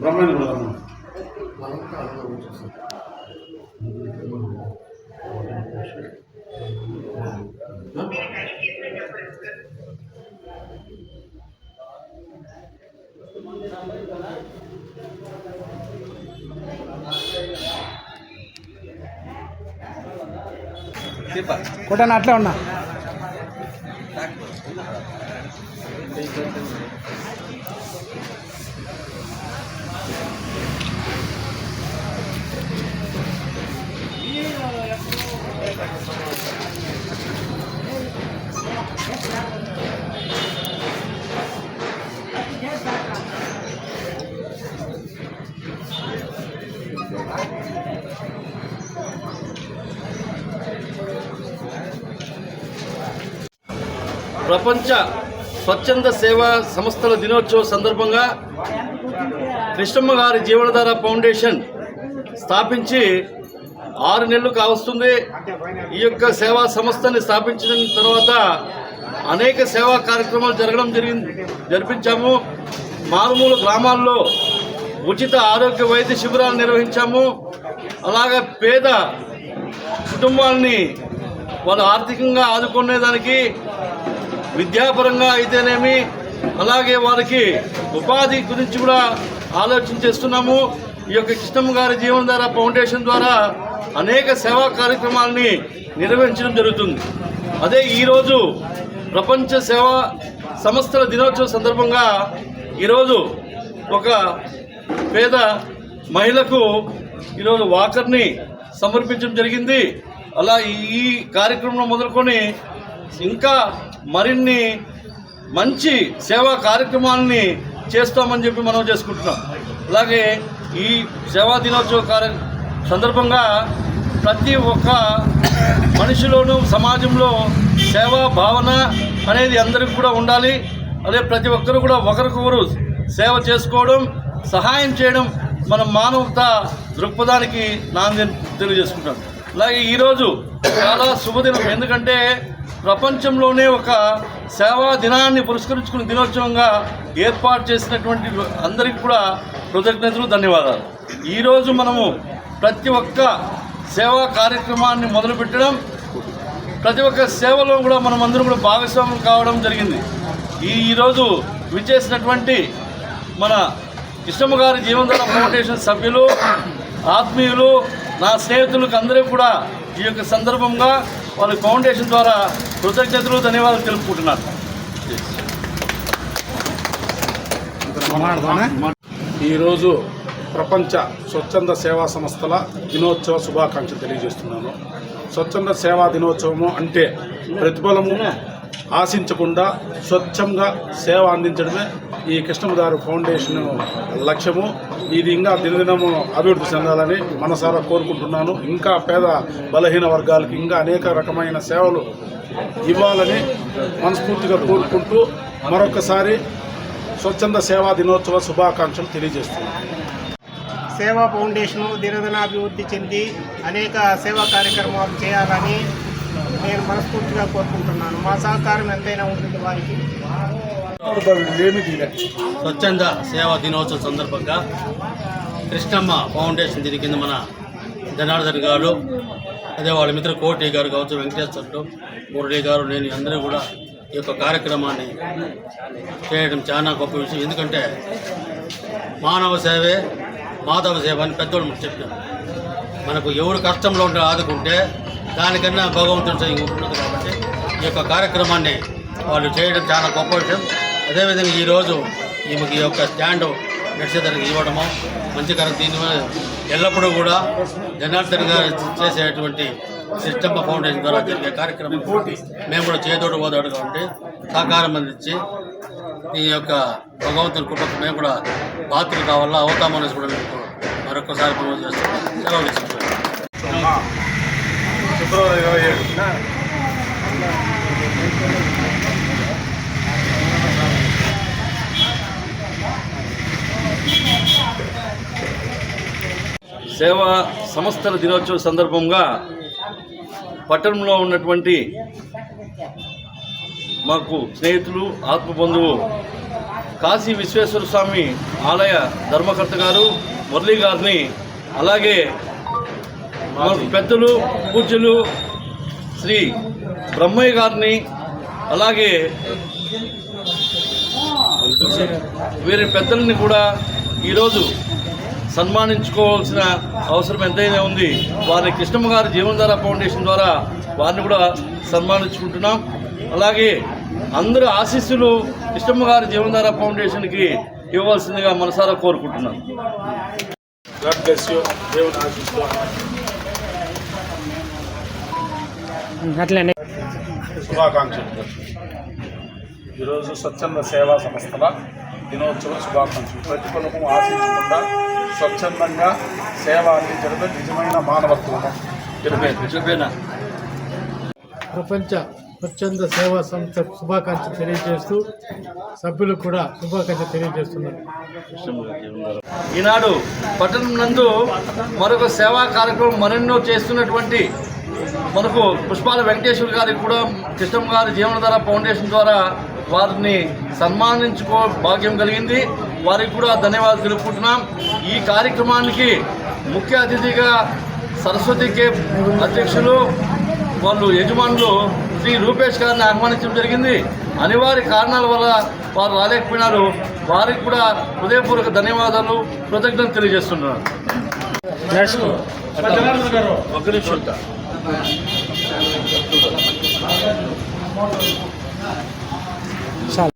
బ్రహ్మాండ కొట్టనా అట్లా ఉన్నా ప్రపంచ స్వచ్ఛంద సేవా సంస్థల దినోత్సవం సందర్భంగా కృష్ణమ్మ గారి జీవనధార ఫౌండేషన్ స్థాపించి 6 నెలలు కావస్తుంది. ఈ యొక్క సేవా సంస్థని స్థాపించిన తర్వాత అనేక సేవా కార్యక్రమాలు జరిపించాము. మారుమూల గ్రామాల్లో ఉచిత ఆరోగ్య వైద్య శిబిరాలు నిర్వహించాము. అలాగే పేద కుటుంబాలని వాళ్ళు ఆర్థికంగా ఆదుకునేదానికి విద్యాపరంగా అయితేనేమి, అలాగే వారికి ఉపాధి గురించి కూడా ఆలోచన చేస్తున్నాము. ఈ యొక్క కృష్ణమ్మ గారి జీవనధార ఫౌండేషన్ ద్వారా అనేక సేవా కార్యక్రమాలని నిర్వహించడం జరుగుతుంది. అదే ఈరోజు ప్రపంచ సేవా సంస్థల దినోత్సవం సందర్భంగా ఈరోజు ఒక పేద మహిళకు ఈరోజు వాకర్ని సమర్పించడం జరిగింది. అలా ఈ కార్యక్రమం మొదలుకొని ఇంకా మరిన్ని మంచి సేవా కార్యక్రమాలని చేస్తామని చెప్పి మనం చేసుకుంటున్నాం. అలాగే ఈ సేవా దినోత్సవ సందర్భంగా ప్రతి ఒక్క మనిషిలోనూ సమాజంలో సేవా భావన అనేది అందరికీ కూడా ఉండాలి. అదే ప్రతి ఒక్కరు కూడా ఒకరికొకరు సేవ చేసుకోవడం, సహాయం చేయడం మన మానవతా దృక్పథానికి నాంది తెలియజేసుకుంటాం. అలాగే ఈరోజు చాలా శుభదినం. ఎందుకంటే ప్రపంచంలోనే ఒక సేవా దినాన్ని పురస్కరించుకున్న దినోత్సవంగా ఏర్పాటు చేసినటువంటి అందరికీ కూడా కృతజ్ఞతలు, ధన్యవాదాలు. ఈరోజు మనము ప్రతి ఒక్క సేవా కార్యక్రమాన్ని మొదలుపెట్టడం, ప్రతి ఒక్క సేవలో కూడా మనం అందరం కూడా భాగస్వాములు కావడం జరిగింది. ఈరోజు విచ్చేసినటువంటి మన కృష్ణమ్మ గారి జీవనధార ఫౌండేషన్ సభ్యులు, ఆత్మీయులు, నా స్నేహితులకు అందరూ కూడా ఈ యొక్క సందర్భంగా వాళ్ళ ఫౌండేషన్ ద్వారా కృతజ్ఞతలు, ధన్యవాదాలు తెలుపుకుంటున్నారు. ఈరోజు ప్రపంచ స్వచ్ఛంద సేవా సంస్థల దినోత్సవ శుభాకాంక్షలు తెలియజేస్తున్నాను. స్వచ్ఛంద సేవా దినోత్సవము అంటే ప్రతిఫలము ఆశించకుండా స్వచ్ఛంగా సేవ అందించడమే ఈ కృష్ణమ్మ ఫౌండేషన్ లక్ష్యము. ఇది ఇంకా దినదినము అభివృద్ధి చెందాలని మనసారా కోరుకుంటున్నాను. ఇంకా పేద బలహీన వర్గాలకు ఇంకా అనేక రకమైన సేవలు ఇవ్వాలని మనస్ఫూర్తిగా కోరుకుంటూ మరొకసారి స్వచ్ఛంద సేవా దినోత్సవ శుభాకాంక్షలు తెలియజేస్తున్నాను. సేవా ఫౌండేషన్ దినదినాభివృద్ధి చెంది అనేక సేవా కార్యక్రమాలు చేయాలని నేను మనస్ఫూర్తిగా కోరుకుంటున్నాను. మా సహకారం ఎంతైనా ఉంటుంది వారికి. స్వచ్ఛంద సేవా దినోత్సవం సందర్భంగా కృష్ణమ్మ ఫౌండేషన్ దీని కింద మన జనార్దన్ గారు, అదే వాళ్ళ మిత్ర కోటి గారు కావచ్చు, వెంకటేశ్వర్లు, మురళి గారు, నేను అందరూ కూడా ఈ యొక్క కార్యక్రమాన్ని చేయడం చాలా గొప్ప విషయం. ఎందుకంటే మానవ సేవే మాధవ సేవ అని పెద్దోళ్ళు చెప్పారు. మనకు ఎవరు కష్టంలో ఉంటే ఆదుకుంటే దానికన్నా భగవంతుడు ఉంటుంది. కాబట్టి ఈ యొక్క కార్యక్రమాన్ని వాళ్ళు చేయడం చాలా గొప్ప విషయం. అదేవిధంగా ఈరోజు ఈమెకి ఈ యొక్క స్టాండ్ నడిచేదానికి ఇవ్వడము మంచికరం. దీని ఎల్లప్పుడూ కూడా జనార్దన్ గారు చేసేటువంటి కృష్ణమ్మ ఫౌండేషన్ ద్వారా జరిగే కార్యక్రమం మేము కూడా చేదోడు ఓదోడుగా ఉంటే సహకారం అందించి ఈ యొక్క భగవంతుని కుటుంబం మేము కూడా బాధ్యతలు కావాలా అవుతామనేసి కూడా మేము మరొకసారి మనం చేస్తున్నాం. సెలవు తీసుకుంటాం. ఫిబ్రవరి 27 సేవా సంస్థల దినోత్సవం సందర్భంగా పట్టణంలో ఉన్నటువంటి మాకు స్నేహితులు, ఆత్మబంధువు కాశీ విశ్వేశ్వర స్వామి ఆలయ ధర్మకర్త గారు మురళీ గారిని, అలాగే మాకు పెద్దలు పూజ్యులు శ్రీ బ్రహ్మయ్య గారిని, అలాగే వీరి పెద్దలని కూడా ఈరోజు సన్మానించుకోవాల్సిన అవసరం ఎంతైనా ఉంది. వారి కృష్ణమ్మ గారి జీవనధార ఫౌండేషన్ ద్వారా వారిని కూడా సన్మానించుకుంటున్నాం. అలాగే అందరూ ఆశీస్సులు కృష్ణమ్మ గారి జీవనధార ఫౌండేషన్కి ఇవ్వాల్సిందిగా మనసారా కోరుకుంటున్నాం. God bless you. దేవుని ఆశీస్సులు. అట్లనే శుభాకాంక్షలు. ఈరోజు స్వచ్ఛంద సేవా సంస్థల దినోత్సవ శుభాకాంక్షలు. ప్రతిఫలము ఆశించకుండా స్వచ్ఛందంగా సేవ అందించడమే నిజమైన మానవత్వము. ప్రపంచ స్వచ్ఛంద సేవా సంస్థ శుభాకాంక్షలు తెలియజేస్తూ సభ్యులకు కూడా శుభాకాంక్షలు తెలియజేస్తున్నారు. ఈనాడు పట్టణం నందు మరొక సేవా కార్యక్రమం మరెన్నో చేస్తున్నటువంటి మనకు పుష్పాల వెంకటేశ్వర గారికి కూడా కృష్ణమ్మ గారి జీవనధార ఫౌండేషన్ ద్వారా వారిని సన్మానించుకో భాగ్యం కలిగింది. వారికి కూడా ధన్యవాదాలు తెలుపుకుంటున్నాం. ఈ కార్యక్రమానికి ముఖ్య అతిథిగా సరస్వతి కేఫ్ అధ్యక్షులు వాళ్ళు యజమానులు శ్రీ రూపేష్ గారిని ఆహ్వానించడం జరిగింది. అనివార్య కారణాల వల్ల వారు రాలేకపోయినారు. వారికి కూడా హృదయపూర్వక ధన్యవాదాలు, కృతజ్ఞతలు తెలియజేస్తున్నారు. ఒక్క నిమిషం.